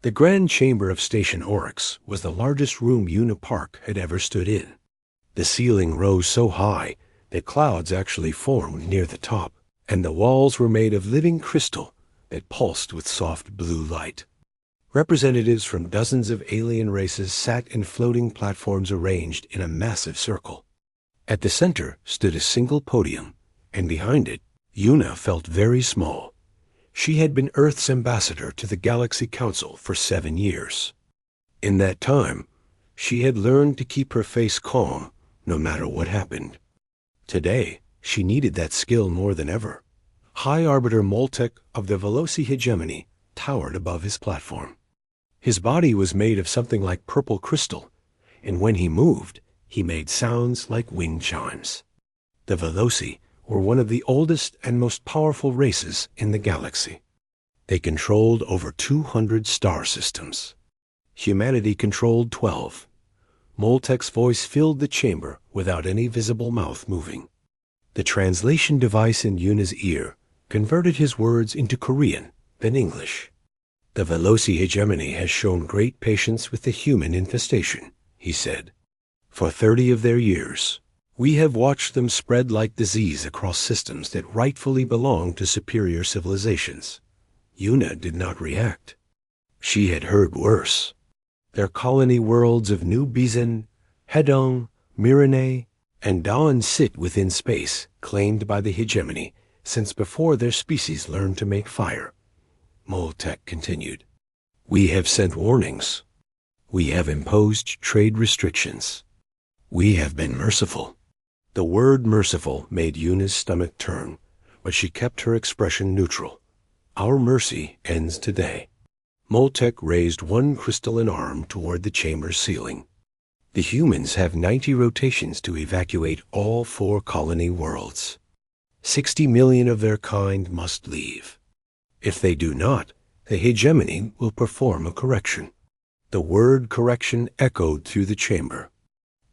The grand chamber of Station Orcs was the largest room Una Park had ever stood in. The ceiling rose so high that clouds actually formed near the top, and the walls were made of living crystal that pulsed with soft blue light. Representatives from dozens of alien races sat in floating platforms arranged in a massive circle. At the center stood a single podium, and behind it, Una felt very small. She had been Earth's ambassador to the Galaxy Council for 7 years. In that time, she had learned to keep her face calm no matter what happened. Today, she needed that skill more than ever. High Arbiter Moltek of the Veloci Hegemony towered above his platform. His body was made of something like purple crystal, and when he moved, he made sounds like wind chimes. The Veloci were one of the oldest and most powerful races in the galaxy. They controlled over 200 star systems. Humanity controlled 12. Moltek's voice filled the chamber without any visible mouth moving. The translation device in Una's ear converted his words into Korean, then English. The Veloci Hegemony has shown great patience with the human infestation, he said. For 30 of their years, we have watched them spread like disease across systems that rightfully belong to superior civilizations. Una did not react. She had heard worse. Their colony worlds of New Bizan, Hedong, Myrinae, and Dawn sit within space, claimed by the hegemony, since before their species learned to make fire. Moltek continued. We have sent warnings. We have imposed trade restrictions. We have been merciful. The word merciful made Una's stomach turn, but she kept her expression neutral. Our mercy ends today. Moltek raised one crystalline arm toward the chamber's ceiling. The humans have 90 rotations to evacuate all 4 colony worlds. 60 million of their kind must leave. If they do not, the hegemony will perform a correction. The word correction echoed through the chamber.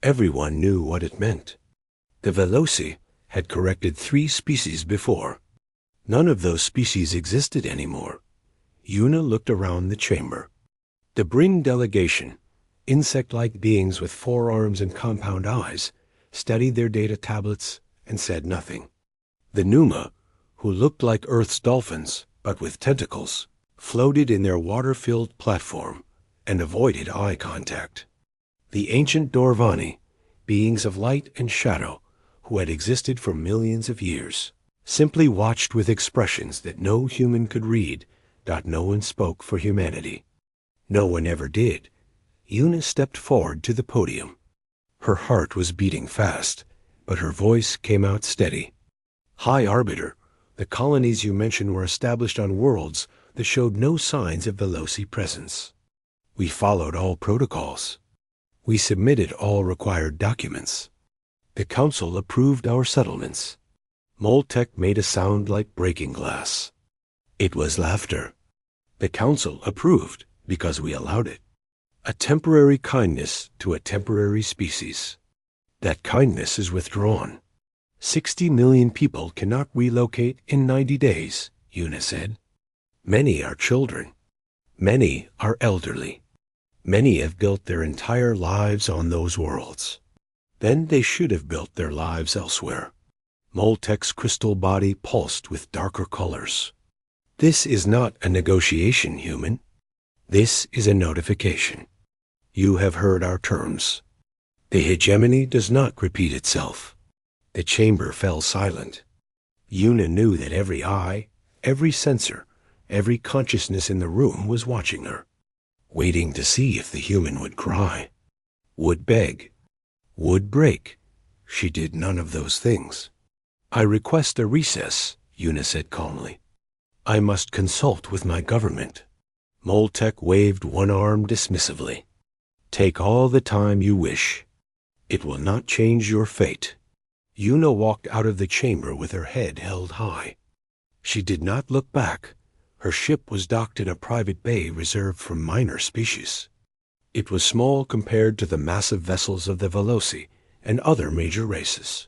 Everyone knew what it meant. The Veloci had corrected 3 species before. None of those species existed anymore. Una looked around the chamber. The Brin delegation, insect-like beings with 4 arms and compound eyes, studied their data tablets and said nothing. The Numa, who looked like Earth's dolphins, but with tentacles, floated in their water-filled platform and avoided eye contact. The ancient Dorvani, beings of light and shadow, who had existed for millions of years, simply watched with expressions that no human could read. No one spoke for humanity. No one ever did. Una stepped forward to the podium. Her heart was beating fast, but her voice came out steady. High Arbiter, the colonies you mentioned were established on worlds that showed no signs of Veloci presence. We followed all protocols. We submitted all required documents. The Council approved our settlements. Moltek made a sound like breaking glass. It was laughter. The Council approved because we allowed it. A temporary kindness to a temporary species. That kindness is withdrawn. 60 million people cannot relocate in 90 days, Una said. Many are children. Many are elderly. Many have built their entire lives on those worlds. Then they should have built their lives elsewhere. Moltek's crystal body pulsed with darker colors. This is not a negotiation, human. This is a notification. You have heard our terms. The hegemony does not repeat itself. The chamber fell silent. Una knew that every eye, every sensor, every consciousness in the room was watching her, waiting to see if the human would cry, would beg, would break. She did none of those things. I request a recess, Una said calmly. I must consult with my government. Moltek waved one arm dismissively. Take all the time you wish. It will not change your fate. Una walked out of the chamber with her head held high. She did not look back. Her ship was docked in a private bay reserved for minor species. It was small compared to the massive vessels of the Veloci and other major races.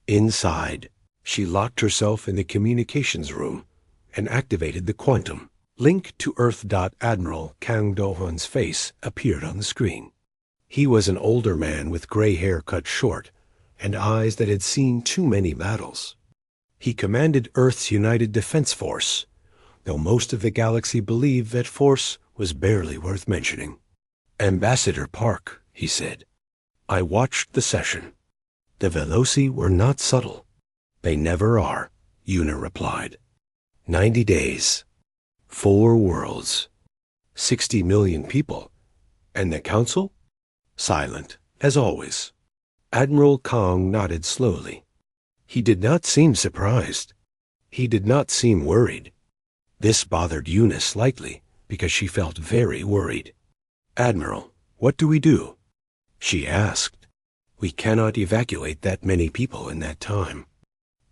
Inside, she locked herself in the communications room and activated the quantum, Link to Earth. Admiral Kang Do-hun's face appeared on the screen. He was an older man with gray hair cut short and eyes that had seen too many battles. He commanded Earth's United Defense Force, though most of the galaxy believed that force was barely worth mentioning. "Ambassador Park," he said, "I watched the session. The Veloci were not subtle." "They never are," Una replied. 90 days, 4 worlds, 60 million people, and the Council? Silent, as always. Admiral Kang nodded slowly. He did not seem surprised. He did not seem worried. This bothered Una slightly, because she felt very worried. "Admiral, what do we do?" she asked. "We cannot evacuate that many people in that time.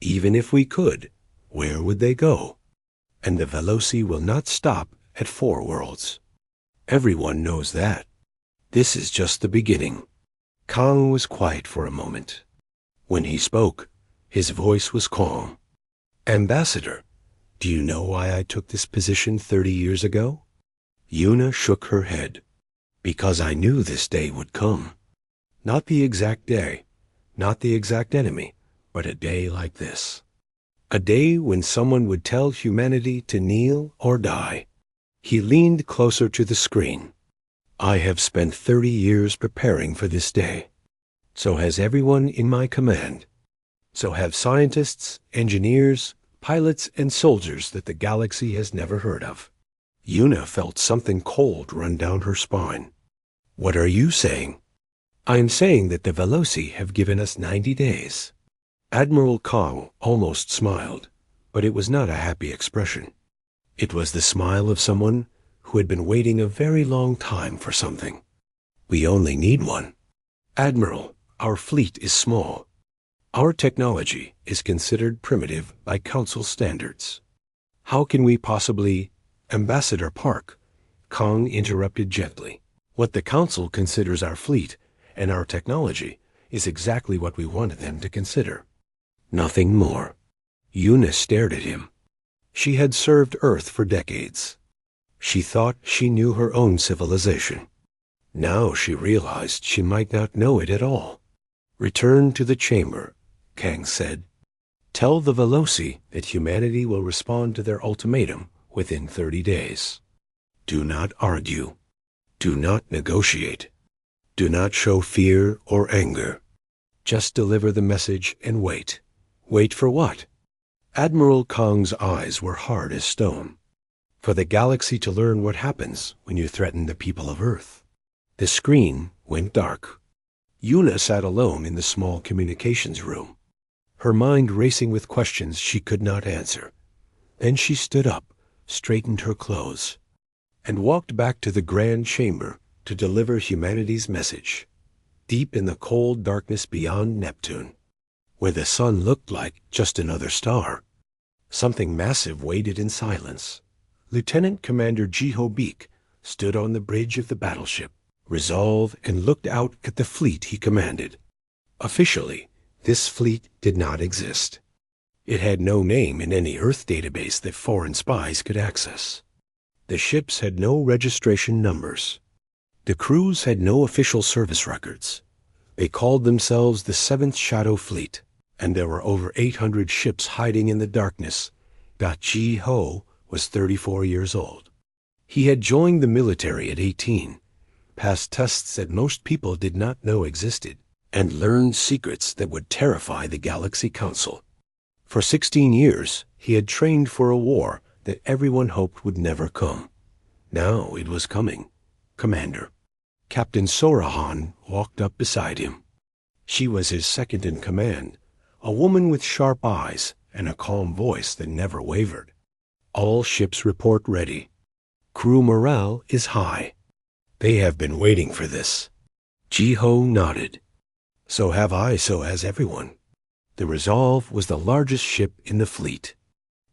Even if we could, where would they go? And the Veloci will not stop at 4 worlds. Everyone knows that. This is just the beginning." Kang was quiet for a moment. When he spoke, his voice was calm. "Ambassador, do you know why I took this position 30 years ago?" Una shook her head. "Because I knew this day would come. Not the exact day, not the exact enemy, but a day like this. A day when someone would tell humanity to kneel or die." He leaned closer to the screen. "I have spent 30 years preparing for this day. So has everyone in my command. So have scientists, engineers, pilots, and soldiers that the galaxy has never heard of." Una felt something cold run down her spine. "What are you saying?" "I am saying that the Veloci have given us 90 days. Admiral Kang almost smiled, but it was not a happy expression. It was the smile of someone who had been waiting a very long time for something. "We only need one. Admiral, our fleet is small. Our technology is considered primitive by Council standards. How can we possibly—" "Ambassador Park," Kang interrupted gently. "What the Council considers our fleet and our technology is exactly what we wanted them to consider. Nothing more." Una stared at him. She had served Earth for decades. She thought she knew her own civilization. Now she realized she might not know it at all. "Return to the chamber," Kang said. "Tell the Veloci that humanity will respond to their ultimatum within 30 days. Do not argue. Do not negotiate. Do not show fear or anger. Just deliver the message and wait." "Wait for what?" Admiral Kang's eyes were hard as stone. "For the galaxy to learn what happens when you threaten the people of Earth." The screen went dark. Una sat alone in the small communications room, her mind racing with questions she could not answer. Then she stood up, straightened her clothes, and walked back to the grand chamber to deliver humanity's message. Deep in the cold darkness beyond Neptune, where the sun looked like just another star, something massive waited in silence. Lieutenant Commander Jiho Beek stood on the bridge of the battleship, resolved, and looked out at the fleet he commanded. Officially, this fleet did not exist. It had no name in any Earth database that foreign spies could access. The ships had no registration numbers. The crews had no official service records. They called themselves the 7th Shadow Fleet, and there were over 800 ships hiding in the darkness. Ji-ho was 34 years old. He had joined the military at 18, passed tests that most people did not know existed, and learned secrets that would terrify the Galaxy Council. For 16 years, he had trained for a war that everyone hoped would never come. Now it was coming. "Commander." Captain Sorahan walked up beside him. She was his second in command, a woman with sharp eyes and a calm voice that never wavered. "All ships report ready. Crew morale is high. They have been waiting for this." Jiho nodded. "So have I, so has everyone." The Resolve was the largest ship in the fleet.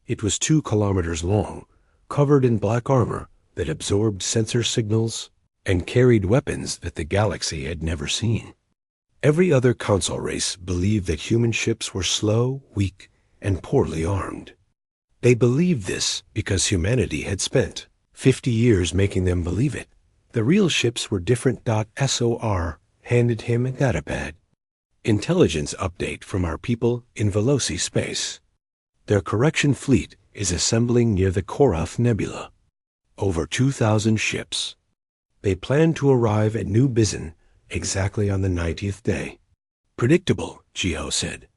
It was 2 kilometers long, covered in black armor that absorbed sensor signals and carried weapons that the galaxy had never seen. Every other council race believed that human ships were slow, weak, and poorly armed. They believed this because humanity had spent 50 years making them believe it. The real ships were different. SOR handed him a datapad. Intelligence update from our people in Veloci space. Their correction fleet is assembling near the Korath Nebula. Over 2,000 ships. They plan to arrive at New Bizin exactly on the 90th day. Predictable, Jiho said.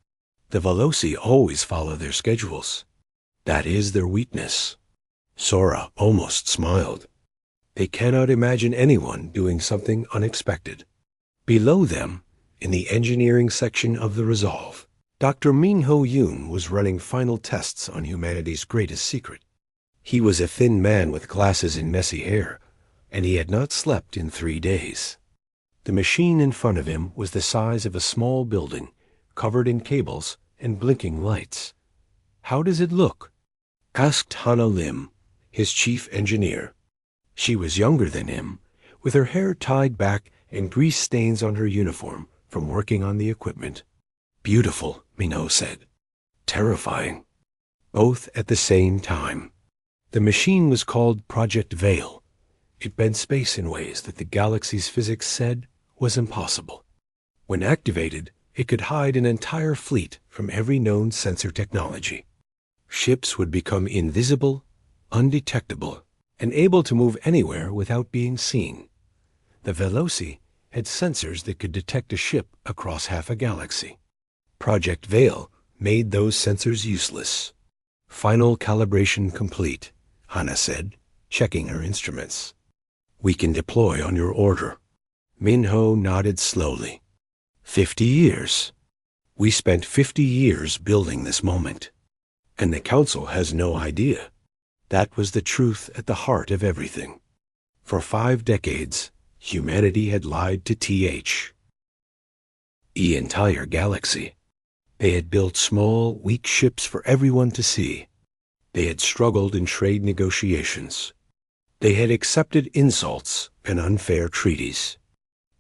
The Veloci always follow their schedules. That is their weakness. Sora almost smiled. They cannot imagine anyone doing something unexpected. Below them, in the engineering section of the Resolve, Dr. Minho Yoon was running final tests on humanity's greatest secret. He was a thin man with glasses and messy hair, and he had not slept in 3 days. The machine in front of him was the size of a small building, covered in cables and blinking lights. "How does it look?" asked Hana Lim, his chief engineer. She was younger than him, with her hair tied back and grease stains on her uniform from working on the equipment. "Beautiful," Minho said. "Terrifying." Both at the same time. The machine was called Project Veil. It bent space in ways that the galaxy's physics said was impossible. When activated, it could hide an entire fleet from every known sensor technology. Ships would become invisible, undetectable, and able to move anywhere without being seen. The Veloci had sensors that could detect a ship across half a galaxy. Project Veil made those sensors useless. "Final calibration complete," Hana said, checking her instruments. "We can deploy on your order." Minho nodded slowly. 50 years. We spent 50 years building this moment. And the Council has no idea. That was the truth at the heart of everything. For 5 decades, humanity had lied to the entire galaxy. They had built small, weak ships for everyone to see. They had struggled in trade negotiations. They had accepted insults and unfair treaties.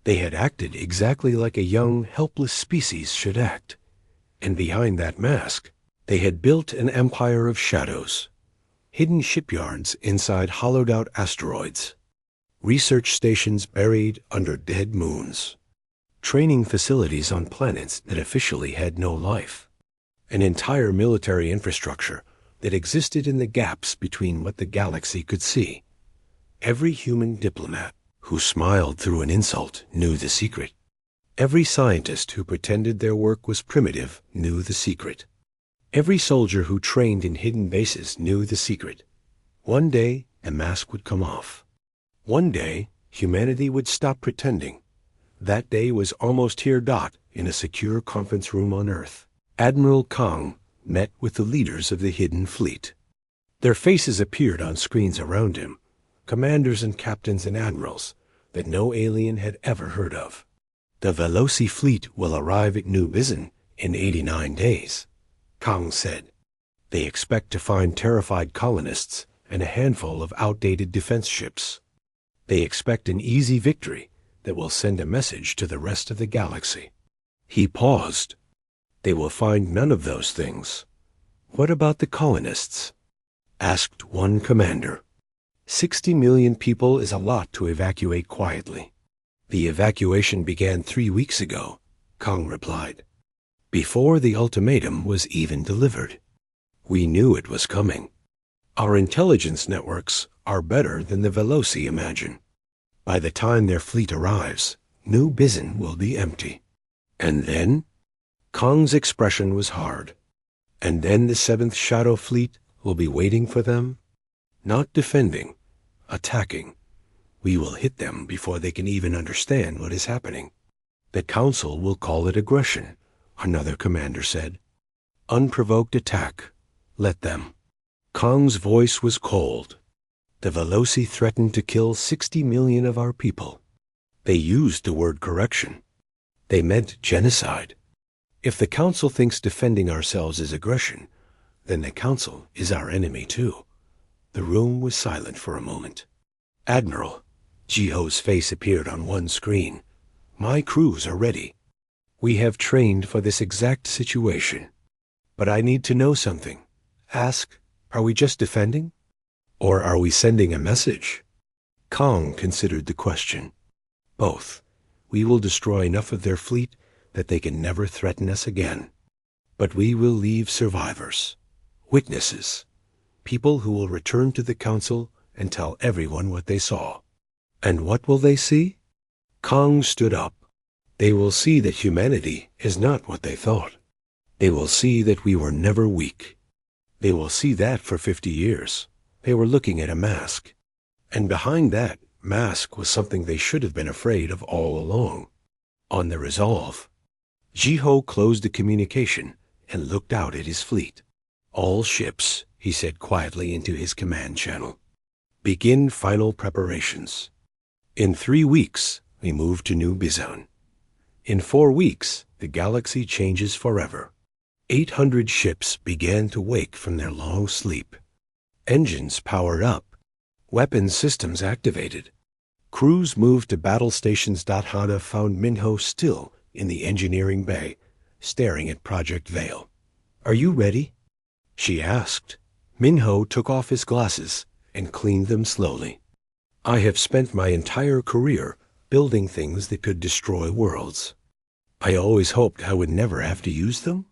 They had acted exactly like a young, helpless species should act. And behind that mask, they had built an empire of shadows. Hidden shipyards inside hollowed-out asteroids. Research stations buried under dead moons. Training facilities on planets that officially had no life. An entire military infrastructure that existed in the gaps between what the galaxy could see. Every human diplomat who smiled through an insult knew the secret. Every scientist who pretended their work was primitive knew the secret. Every soldier who trained in hidden bases knew the secret. One day, a mask would come off. One day, humanity would stop pretending. That day was almost here. In a secure conference room on Earth, Admiral Kang met with the leaders of the hidden fleet. Their faces appeared on screens around him, commanders and captains and admirals that no alien had ever heard of. "The Veloci fleet will arrive at New Bizin in 89 days, Kang said. "They expect to find terrified colonists and a handful of outdated defense ships. They expect an easy victory that will send a message to the rest of the galaxy." He paused. "They will find none of those things." "What about the colonists?" asked one commander. 60 million people is a lot to evacuate quietly. "The evacuation began 3 weeks ago," Kang replied. "Before the ultimatum was even delivered. We knew it was coming. Our intelligence networks are better than the Veloci imagine. By the time their fleet arrives, New Bizin will be empty." "And then?" Kang's expression was hard. "And then the 7th Shadow Fleet will be waiting for them? Not defending, attacking. We will hit them before they can even understand what is happening. The Council will call it aggression," another commander said. "Unprovoked attack. Let them." Kang's voice was cold. "The Veloci threatened to kill 60 million of our people. They used the word correction. They meant genocide. If the Council thinks defending ourselves is aggression, then the Council is our enemy too." The room was silent for a moment. "Admiral," Jiho's face appeared on one screen. "My crews are ready. We have trained for this exact situation. But I need to know something. Ask Are we just defending? Or are we sending a message? Kong considered the question. Both. We will destroy enough of their fleet that they can never threaten us again. But we will leave survivors, witnesses, people who will return to the council and tell everyone what they saw. And what will they see? Kong stood up. They will see that humanity is not what they thought. They will see that we were never weak. They will see that for 50 years. They were looking at a mask. And behind that mask was something they should have been afraid of all along. On the resolve, Jiho closed the communication and looked out at his fleet. All ships, he said quietly into his command channel. Begin final preparations. In 3 weeks, we move to New Bizon. In 4 weeks, the galaxy changes forever. 800 ships began to wake from their long sleep. Engines powered up. Weapons systems activated. Crews moved to battle stations. Hana found Minho still in the engineering bay, staring at Project Veil. Are you ready? She asked. Minho took off his glasses and cleaned them slowly. I have spent my entire career building things that could destroy worlds. I always hoped I would never have to use them.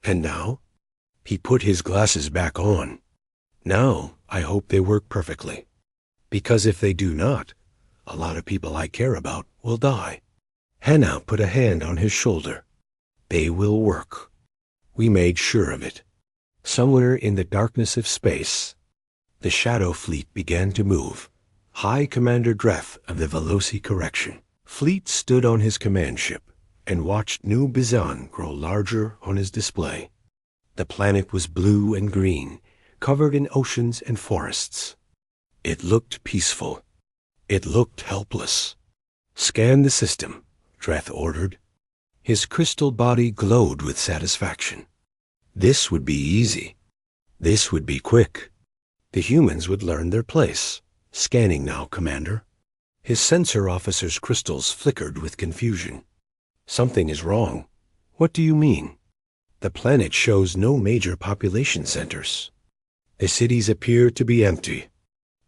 And now? He put his glasses back on. Now I hope they work perfectly. Because if they do not, a lot of people I care about will die. Hannah put a hand on his shoulder. They will work. We made sure of it. Somewhere in the darkness of space, the Shadow Fleet began to move. High Commander Dreth of the Veloci Correction Fleet stood on his command ship and watched New Bizon grow larger on his display. The planet was blue and green, covered in oceans and forests. It looked peaceful. It looked helpless. Scan the system, Dreth ordered. His crystal body glowed with satisfaction. This would be easy. This would be quick. The humans would learn their place. Scanning now, Commander. His sensor officer's crystals flickered with confusion. Something is wrong. What do you mean? The planet shows no major population centers. The cities appear to be empty.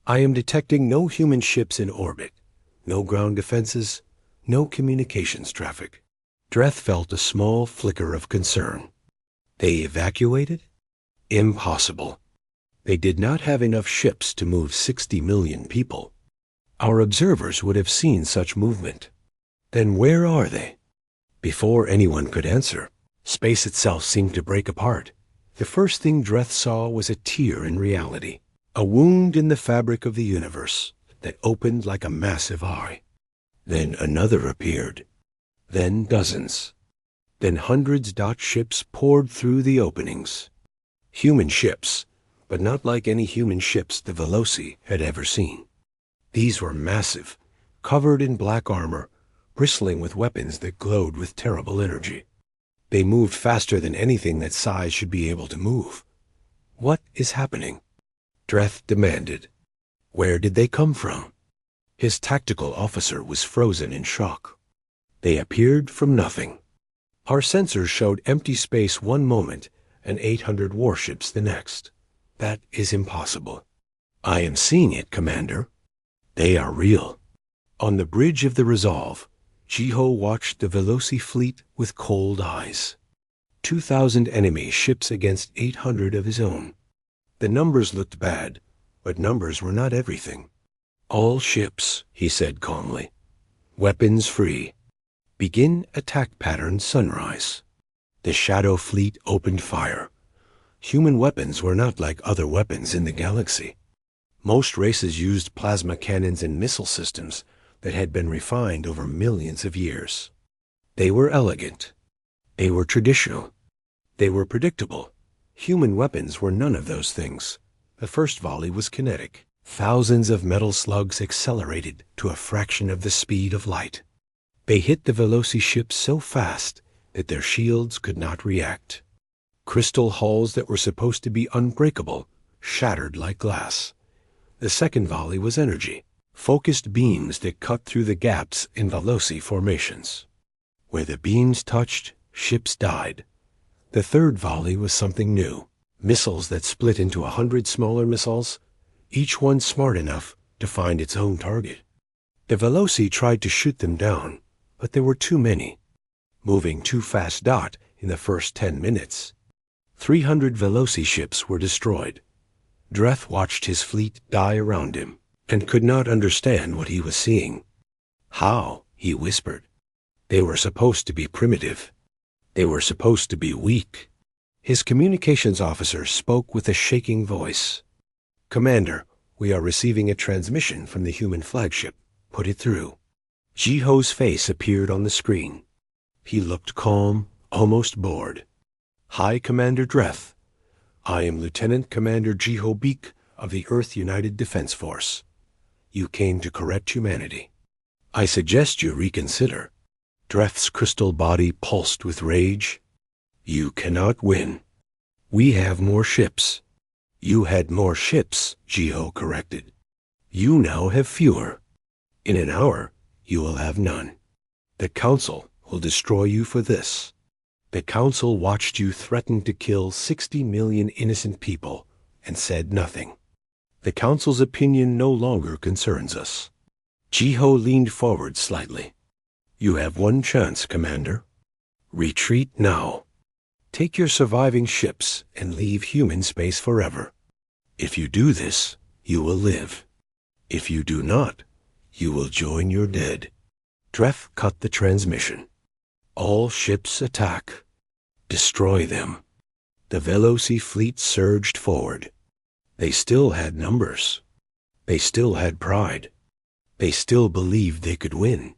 I am detecting no human ships in orbit, no ground defenses, no communications traffic. Dreth felt a small flicker of concern. They evacuated? Impossible. They did not have enough ships to move 60 million people. Our observers would have seen such movement. Then where are they? Before anyone could answer, space itself seemed to break apart. The first thing Dreth saw was a tear in reality, a wound in the fabric of the universe that opened like a massive eye. Then another appeared. Then dozens. Then hundreds. Ships poured through the openings. Human ships, but not like any human ships the Veloci had ever seen. These were massive, covered in black armor, bristling with weapons that glowed with terrible energy. They moved faster than anything that size should be able to move. What is happening? Dreth demanded. Where did they come from? His tactical officer was frozen in shock. They appeared from nothing. Our sensors showed empty space one moment and 800 warships the next. That is impossible. I am seeing it, Commander. They are real. On the bridge of the Resolve, Jiho watched the Veloci fleet with cold eyes. 2,000 enemy ships against 800 of his own. The numbers looked bad, but numbers were not everything. All ships, he said calmly. Weapons free. Begin attack pattern sunrise. The Shadow Fleet opened fire. Human weapons were not like other weapons in the galaxy. Most races used plasma cannons and missile systems that had been refined over millions of years. They were elegant. They were traditional. They were predictable. Human weapons were none of those things. The first volley was kinetic. Thousands of metal slugs accelerated to a fraction of the speed of light. They hit the Veloci ships so fast that their shields could not react. Crystal hulls that were supposed to be unbreakable shattered like glass. The second volley was energy, focused beams that cut through the gaps in Veloci formations. Where the beams touched, ships died. The third volley was something new, Missiles that split into 100 smaller missiles, each one smart enough to find its own target. The Veloci tried to shoot them down, but there were too many, moving too fast. In the first 10 minutes, 300 Veloci ships were destroyed. Dreth watched his fleet die around him and could not understand what he was seeing. How? He whispered. They were supposed to be primitive. They were supposed to be weak. His communications officer spoke with a shaking voice. Commander, we are receiving a transmission from the human flagship. Put it through. Jiho's face appeared on the screen. He looked calm, almost bored. Hi, Commander Dreth. I am Lieutenant Commander Jiho Beek of the Earth United Defense Force. You came to correct humanity. I suggest you reconsider. Dreth's crystal body pulsed with rage. You cannot win. We have more ships. You had more ships, Jiho corrected. You now have fewer. In an hour, you will have none. The Council will destroy you for this. The Council watched you threaten to kill 60 million innocent people and said nothing. The Council's opinion no longer concerns us. Jiho leaned forward slightly. You have one chance, Commander. Retreat now. Take your surviving ships and leave human space forever. If you do this, you will live. If you do not, you will join your dead. Dreth cut the transmission. All ships attack. Destroy them. The Veloci fleet surged forward. They still had numbers. They still had pride. They still believed they could win.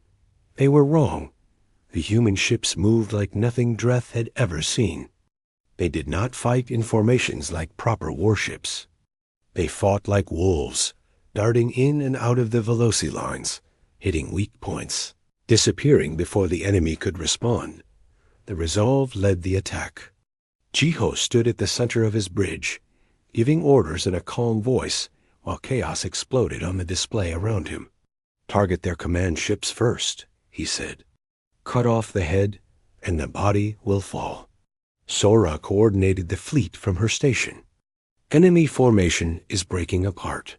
They were wrong. The human ships moved like nothing Dreth had ever seen. They did not fight in formations like proper warships. They fought like wolves, darting in and out of the Veloci lines, hitting weak points, disappearing before the enemy could respond. The resolve led the attack. Jiho stood at the center of his bridge, giving orders in a calm voice while chaos exploded on the display around him. Target their command ships first, he said. Cut off the head, and the body will fall. Sora coordinated the fleet from her station. Enemy formation is breaking apart.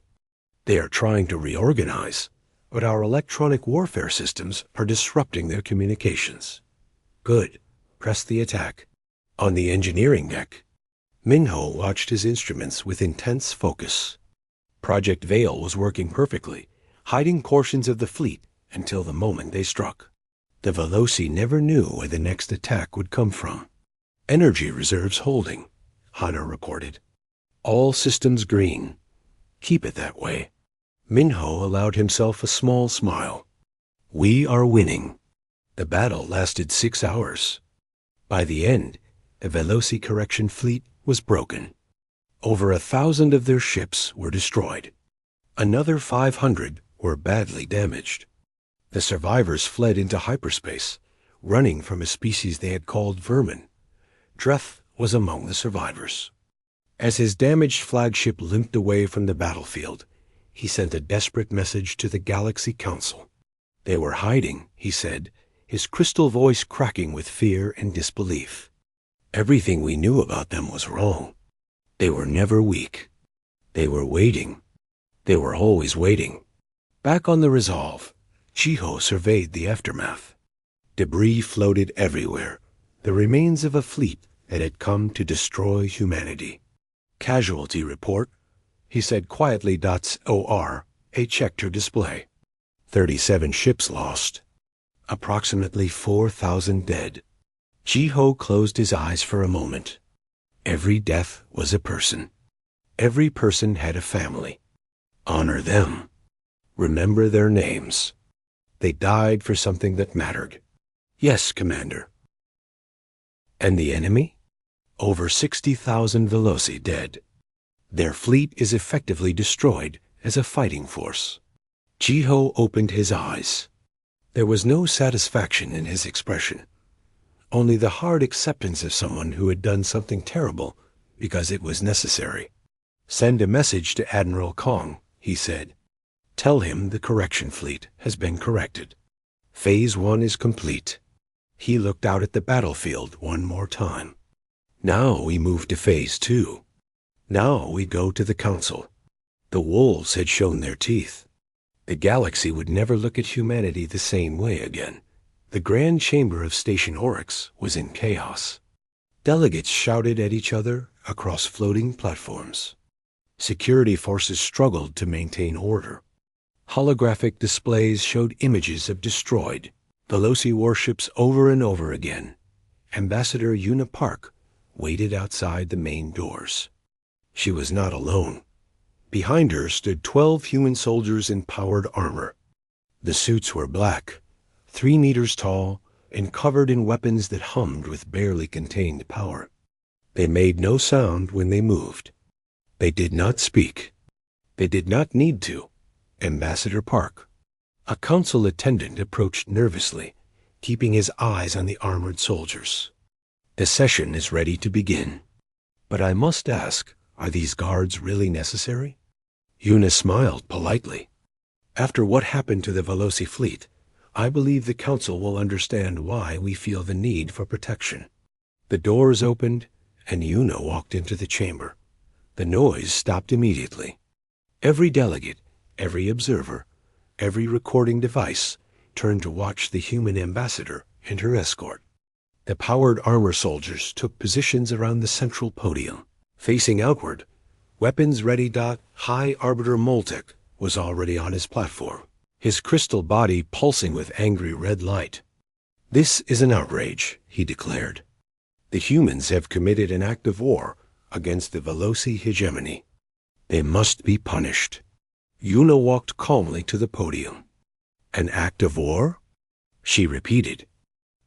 They are trying to reorganize, but our electronic warfare systems are disrupting their communications. Good. Press the attack. On the engineering deck, Minho watched his instruments with intense focus. Project Veil was working perfectly, hiding portions of the fleet until the moment they struck. The Veloci never knew where the next attack would come from. Energy reserves holding, Hana reported. All systems green. Keep it that way. Minho allowed himself a small smile. We are winning. The battle lasted 6 hours. By the end, the Veloci correction fleet was broken. Over 1,000 of their ships were destroyed. Another 500 were badly damaged. The survivors fled into hyperspace, running from a species they had called vermin. Dreth was among the survivors. As his damaged flagship limped away from the battlefield, he sent a desperate message to the Galaxy Council. They were hiding, he said, his crystal voice cracking with fear and disbelief. Everything we knew about them was wrong. They were never weak. They were waiting. They were always waiting. Back on the Resolve, Jiho surveyed the aftermath. Debris floated everywhere, the remains of a fleet that had come to destroy humanity. Casualty report, he said quietly. "OR," a checked her display. 37 ships lost. Approximately 4,000 dead. Jiho closed his eyes for a moment. Every death was a person. Every person had a family. Honor them. Remember their names. They died for something that mattered. Yes, Commander. And the enemy? Over 60,000 Veloci dead. Their fleet is effectively destroyed as a fighting force. Jiho opened his eyes. There was no satisfaction in his expression, only the hard acceptance of someone who had done something terrible because it was necessary. Send a message to Admiral Kong, he said. Tell him the correction fleet has been corrected. Phase 1 is complete. He looked out at the battlefield one more time. Now we move to Phase 2. Now we go to the council. The wolves had shown their teeth. The galaxy would never look at humanity the same way again. The grand chamber of Station Oryx was in chaos. Delegates shouted at each other across floating platforms. Security forces struggled to maintain order. Holographic displays showed images of destroyed Veloci warships over and over again. Ambassador Una Park waited outside the main doors. She was not alone. Behind her stood 12 human soldiers in powered armor. The suits were black, 3 meters tall, and covered in weapons that hummed with barely contained power. They made no sound when they moved. They did not speak. They did not need to. Ambassador Park. A council attendant approached nervously, keeping his eyes on the armored soldiers. The session is ready to begin. But I must ask, are these guards really necessary? Una smiled politely. After what happened to the Veloci fleet, I believe the council will understand why we feel the need for protection. The doors opened, and Una walked into the chamber. The noise stopped immediately. Every delegate, every observer, every recording device turned to watch the human ambassador and her escort. The powered armor soldiers took positions around the central podium. Facing outward, weapons ready. High Arbiter Moltek was already on his platform, his crystal body pulsing with angry red light. This is an outrage, he declared. The humans have committed an act of war against the Veloci hegemony. They must be punished. Una walked calmly to the podium. An act of war? She repeated.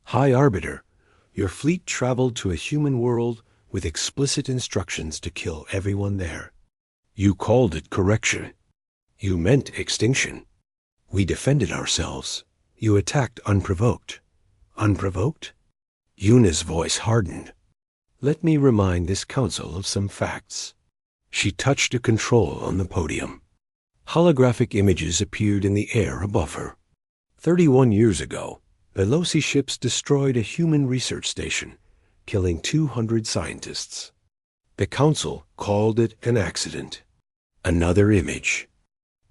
High Arbiter, your fleet traveled to a human world with explicit instructions to kill everyone there. You called it correction. You meant extinction. We defended ourselves. You attacked unprovoked. Unprovoked? Una's voice hardened. Let me remind this council of some facts. She touched a control on the podium. Holographic images appeared in the air above her. 31 years ago, Veloci ships destroyed a human research station, killing 200 scientists. The council called it an accident. Another image.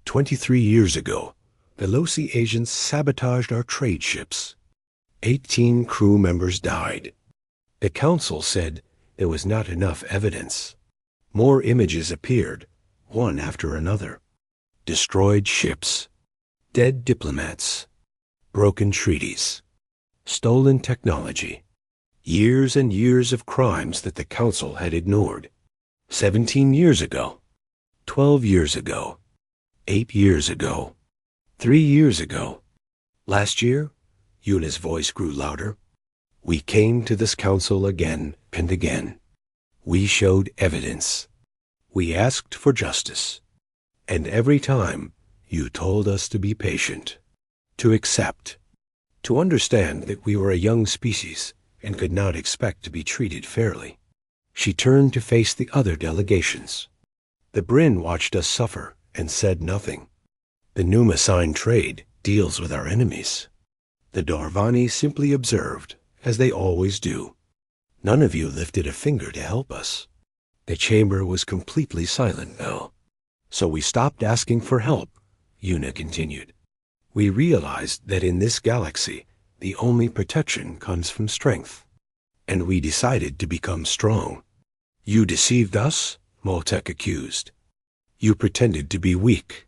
23 years ago, Veloci agents sabotaged our trade ships. 18 crew members died. The council said there was not enough evidence. More images appeared, one after another. Destroyed ships, dead diplomats, broken treaties, stolen technology, years and years of crimes that the council had ignored. 17 years ago, 12 years ago, 8 years ago, 3 years ago. Last year, Una's voice grew louder. We came to this council again and again. We showed evidence. We asked for justice. And every time, you told us to be patient, to accept, to understand that we were a young species and could not expect to be treated fairly. She turned to face the other delegations. The Bryn watched us suffer and said nothing. The Numa-signed trade deals with our enemies. The Dorvani simply observed, as they always do. None of you lifted a finger to help us. The chamber was completely silent now. So we stopped asking for help, Una continued. We realized that in this galaxy, the only protection comes from strength. And we decided to become strong. You deceived us, Moltek accused. You pretended to be weak.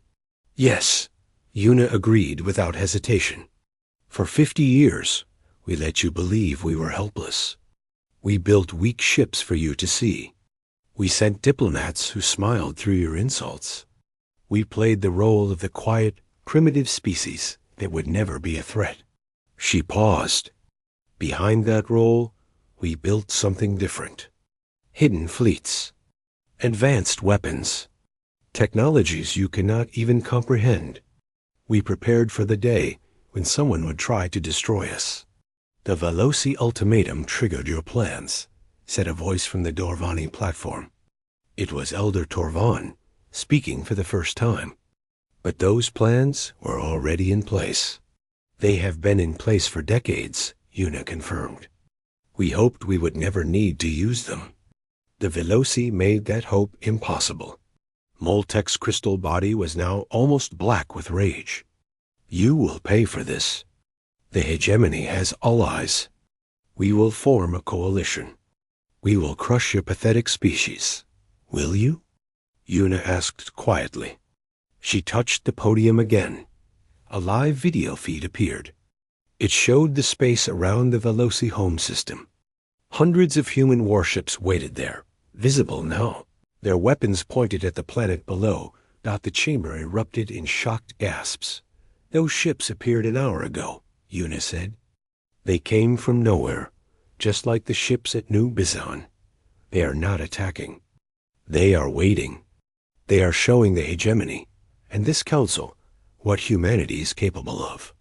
Yes, Una agreed without hesitation. For 50 years, we let you believe we were helpless. We built weak ships for you to see. We sent diplomats who smiled through your insults. We played the role of the quiet, primitive species that would never be a threat. She paused. Behind that role, we built something different. Hidden fleets. Advanced weapons. Technologies you cannot even comprehend. We prepared for the day when someone would try to destroy us. The Veloci ultimatum triggered your plans, said a voice from the Dorvani platform. It was Elder Torvan, speaking for the first time. But those plans were already in place. They have been in place for decades, Una confirmed. We hoped we would never need to use them. The Veloci made that hope impossible. Moltek's crystal body was now almost black with rage. You will pay for this. The hegemony has allies. We will form a coalition. We will crush your pathetic species. Will you? Yuna asked quietly. She touched the podium again. A live video feed appeared. It showed the space around the Veloci home system. Hundreds of human warships waited there, visible now. Their weapons pointed at the planet below. The chamber erupted in shocked gasps. Those ships appeared an hour ago, Yuna said. They came from nowhere, just like the ships at New Bizon. They are not attacking. They are waiting. They are showing the hegemony, and this council, what humanity is capable of.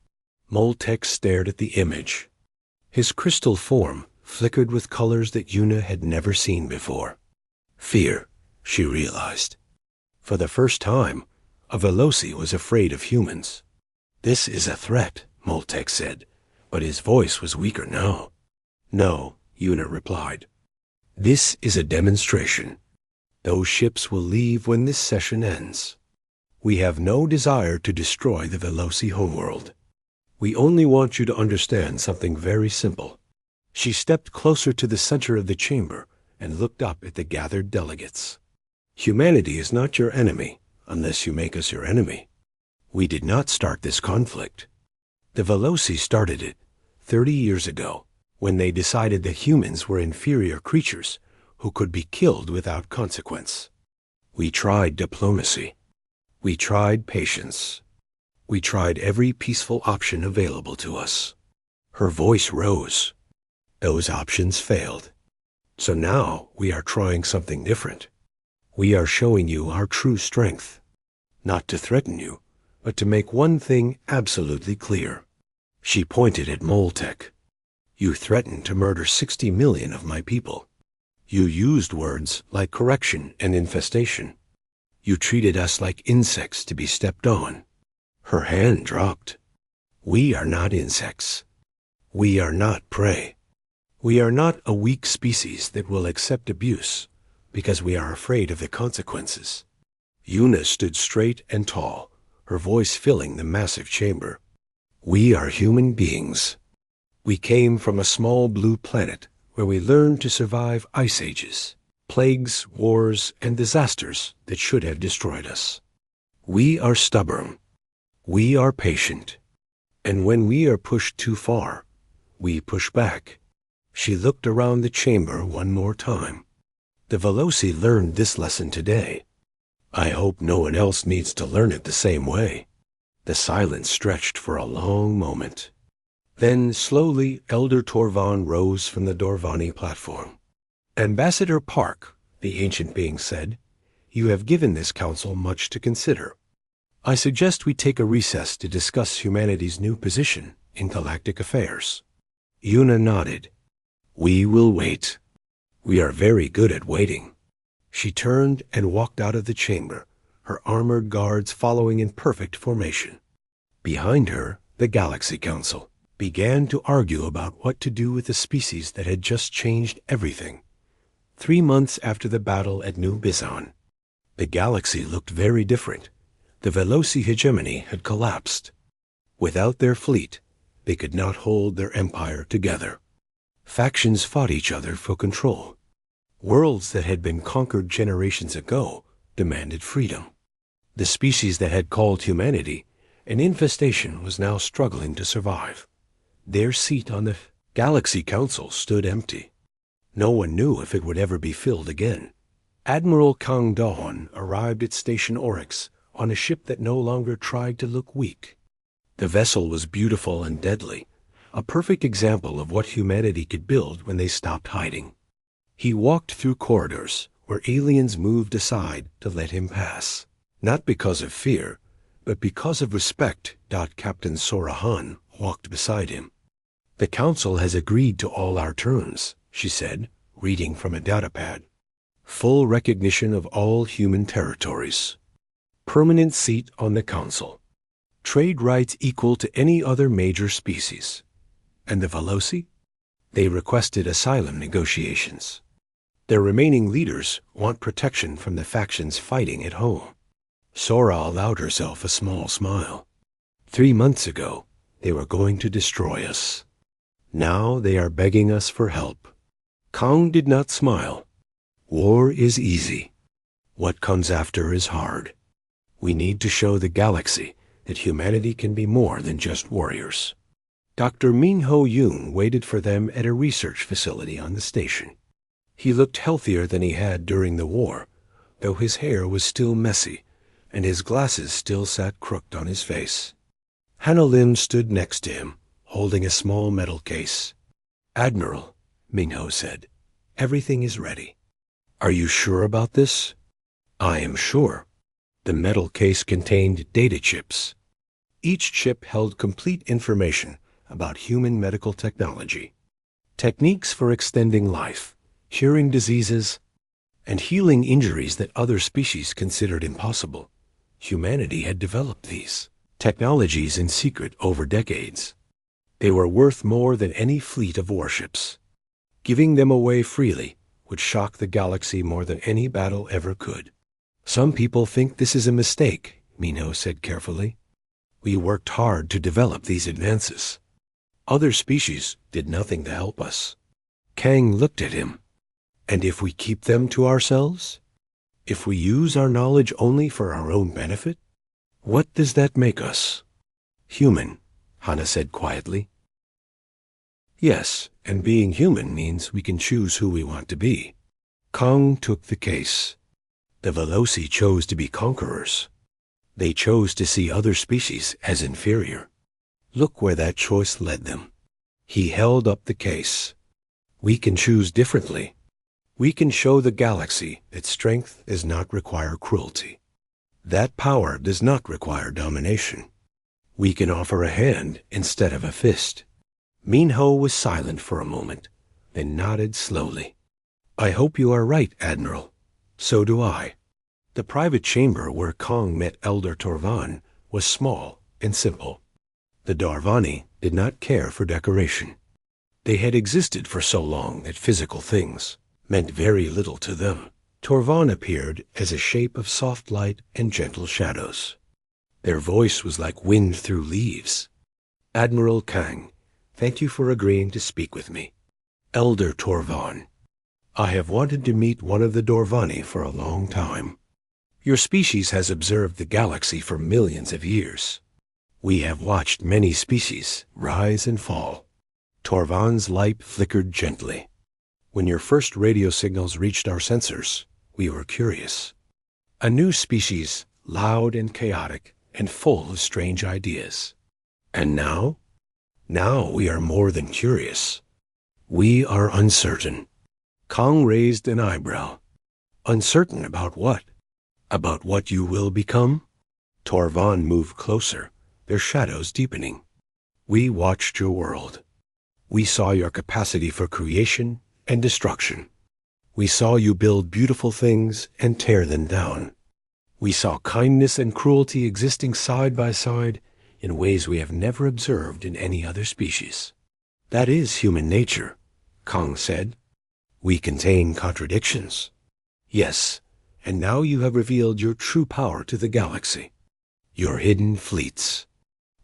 Moltek stared at the image. His crystal form flickered with colors that Yuna had never seen before. Fear, she realized. For the first time, a Veloci was afraid of humans. This is a threat, Moltek said, but his voice was weaker now. No, Yuna replied. This is a demonstration. Those ships will leave when this session ends. We have no desire to destroy the Veloci homeworld. We only want you to understand something very simple. She stepped closer to the center of the chamber and looked up at the gathered delegates. Humanity is not your enemy unless you make us your enemy. We did not start this conflict. The Veloci started it 30 years ago when they decided that humans were inferior creatures who could be killed without consequence. We tried diplomacy. We tried patience. We tried every peaceful option available to us. Her voice rose. Those options failed. So now we are trying something different. We are showing you our true strength. Not to threaten you, but to make one thing absolutely clear. She pointed at Moltek. You threatened to murder 60 million of my people. You used words like correction and infestation. You treated us like insects to be stepped on. Her hand dropped. We are not insects. We are not prey. We are not a weak species that will accept abuse because we are afraid of the consequences. Yuna stood straight and tall, her voice filling the massive chamber. We are human beings. We came from a small blue planet where we learned to survive ice ages, plagues, wars, and disasters that should have destroyed us. We are stubborn. We are patient. And when we are pushed too far, we push back. She looked around the chamber one more time. The Veloci learned this lesson today. I hope no one else needs to learn it the same way. The silence stretched for a long moment. Then, slowly, Elder Torvan rose from the Dorvani platform. Ambassador Park, the ancient being said, you have given this council much to consider. I suggest we take a recess to discuss humanity's new position in galactic affairs. Yuna nodded. We will wait. We are very good at waiting. She turned and walked out of the chamber, her armored guards following in perfect formation. Behind her, the Galaxy Council began to argue about what to do with the species that had just changed everything. 3 months after the battle at New Bizon, the galaxy looked very different. The Veloci hegemony had collapsed. Without their fleet, they could not hold their empire together. Factions fought each other for control. Worlds that had been conquered generations ago demanded freedom. The species that had called humanity an infestation was now struggling to survive. Their seat on the Galaxy Council stood empty. No one knew if it would ever be filled again. Admiral Kang Dawn arrived at Station Oryx on a ship that no longer tried to look weak. The vessel was beautiful and deadly, a perfect example of what humanity could build when they stopped hiding. He walked through corridors where aliens moved aside to let him pass, not because of fear, but because of respect. Captain Sorahan walked beside him. The council has agreed to all our terms, she said, reading from a datapad. Full recognition of all human territories. Permanent seat on the council. Trade rights equal to any other major species. And the Veloci? They requested asylum negotiations. Their remaining leaders want protection from the factions fighting at home. Sora allowed herself a small smile. 3 months ago, they were going to destroy us. Now they are begging us for help. Kong did not smile. War is easy. What comes after is hard. We need to show the galaxy that humanity can be more than just warriors. Dr. Min-Ho Yoon waited for them at a research facility on the station. He looked healthier than he had during the war, though his hair was still messy, and his glasses still sat crooked on his face. Hannah Lim stood next to him, holding a small metal case. "Admiral," Min-Ho said, "everything is ready." "Are you sure about this?" "I am sure." The metal case contained data chips. Each chip held complete information about human medical technology, techniques for extending life, curing diseases, and healing injuries that other species considered impossible. Humanity had developed these technologies in secret over decades. They were worth more than any fleet of warships. Giving them away freely would shock the galaxy more than any battle ever could. "Some people think this is a mistake," Min-Ho said carefully. "We worked hard to develop these advances. Other species did nothing to help us." Kang looked at him. "And if we keep them to ourselves? If we use our knowledge only for our own benefit? What does that make us?" "Human," Hannah said quietly. "Yes, and being human means we can choose who we want to be." Kong took the case. The Veloci chose to be conquerors. They chose to see other species as inferior. Look where that choice led them. He held up the case. We can choose differently. We can show the galaxy that strength does not require cruelty. That power does not require domination. We can offer a hand instead of a fist. Min-Ho was silent for a moment, then nodded slowly. "I hope you are right, Admiral. So do I." The private chamber where Kong met Elder Torvan was small and simple. The Darvani did not care for decoration. They had existed for so long that physical things meant very little to them. Torvan appeared as a shape of soft light and gentle shadows. Their voice was like wind through leaves. "Admiral Kang, thank you for agreeing to speak with me. Elder Torvan, I have wanted to meet one of the Dorvani for a long time. Your species has observed the galaxy for millions of years. We have watched many species rise and fall." Torvan's light flickered gently. "When your first radio signals reached our sensors, we were curious. A new species, loud and chaotic and full of strange ideas. And now? Now we are more than curious. We are uncertain." Kong raised an eyebrow. "Uncertain about what? About what you will become?" Torvan moved closer, their shadows deepening. "We watched your world. We saw your capacity for creation and destruction. We saw you build beautiful things and tear them down. We saw kindness and cruelty existing side by side in ways we have never observed in any other species. That is human nature," Kong said. "We contain contradictions. Yes, and now you have revealed your true power to the galaxy. Your hidden fleets.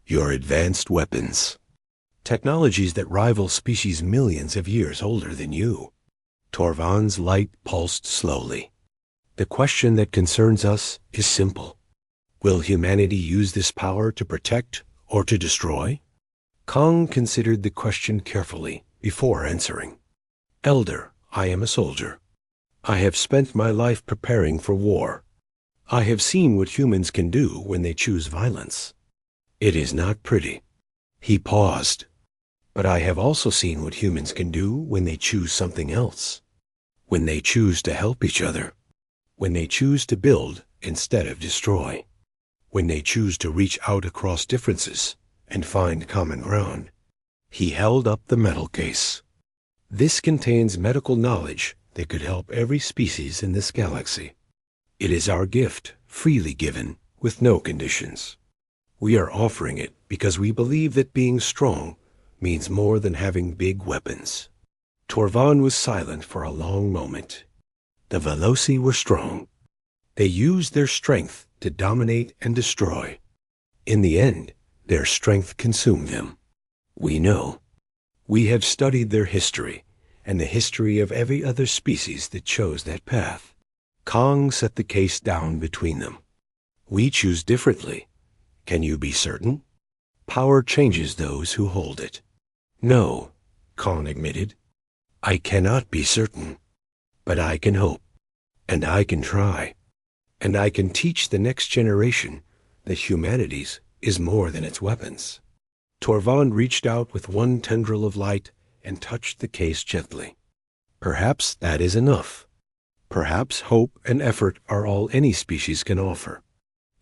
Your advanced weapons. Technologies that rival species millions of years older than you." Torvan's light pulsed slowly. "The question that concerns us is simple. Will humanity use this power to protect or to destroy?" Kong considered the question carefully before answering. "Elder, I am a soldier. I have spent my life preparing for war. I have seen what humans can do when they choose violence. It is not pretty." He paused. "But I have also seen what humans can do when they choose something else. When they choose to help each other. When they choose to build instead of destroy. When they choose to reach out across differences and find common ground." He held up the metal case. "This contains medical knowledge that could help every species in this galaxy. It is our gift, freely given, with no conditions. We are offering it because we believe that being strong means more than having big weapons." Torvan was silent for a long moment. The Veloci were strong. They used their strength to dominate and destroy. In the end, their strength consumed them. We know. We have studied their history and the history of every other species that chose that path. Kong set the case down between them. We choose differently. Can you be certain? Power changes those who hold it. No, Kong admitted. I cannot be certain. But I can hope. And I can try. And I can teach the next generation that humanity's is more than its weapons. Torvald reached out with one tendril of light and touched the case gently. Perhaps that is enough. Perhaps hope and effort are all any species can offer.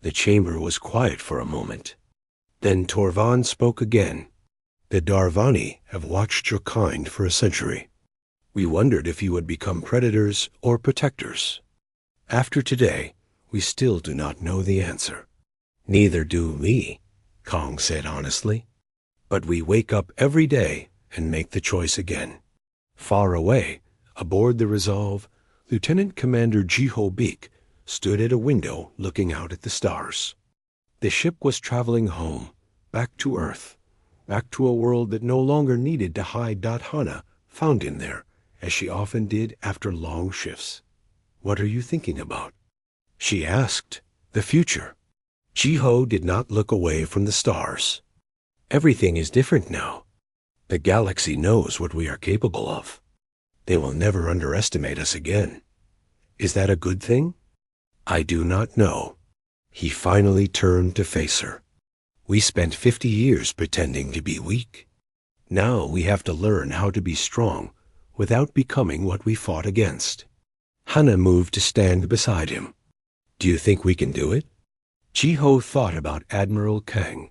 The chamber was quiet for a moment. Then Torvald spoke again. The Darvani have watched your kind for a century. We wondered if you would become predators or protectors. After today, we still do not know the answer. Neither do we, Kong said honestly. But we wake up every day and make the choice again. Far away, aboard the Resolve, Lieutenant Commander Jiho Beek stood at a window looking out at the stars. The ship was traveling home, back to Earth, back to a world that no longer needed to hide Hana found in there, as she often did after long shifts. What are you thinking about? She asked. The future. Jiho did not look away from the stars. Everything is different now. The galaxy knows what we are capable of. They will never underestimate us again. Is that a good thing? I do not know. He finally turned to face her. We spent 50 years pretending to be weak. Now we have to learn how to be strong without becoming what we fought against. Hana moved to stand beside him. Do you think we can do it? Jiho thought about Admiral Kang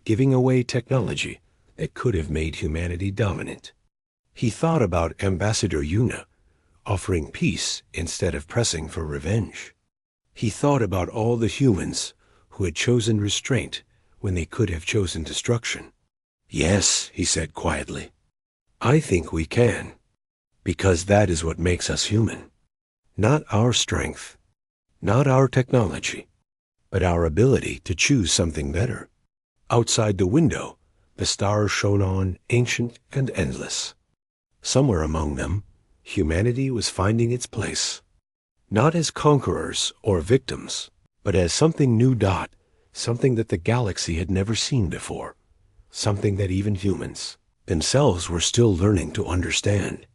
giving away technology that could have made humanity dominant. He thought about Ambassador Yuna offering peace instead of pressing for revenge. He thought about all the humans who had chosen restraint when they could have chosen destruction. Yes, he said quietly. I think we can, because that is what makes us human. Not our strength, not our technology, but our ability to choose something better. Outside the window, the stars shone on, ancient and endless. Somewhere among them, humanity was finding its place. Not as conquerors or victims, but as something new, something that the galaxy had never seen before, something that even humans themselves were still learning to understand.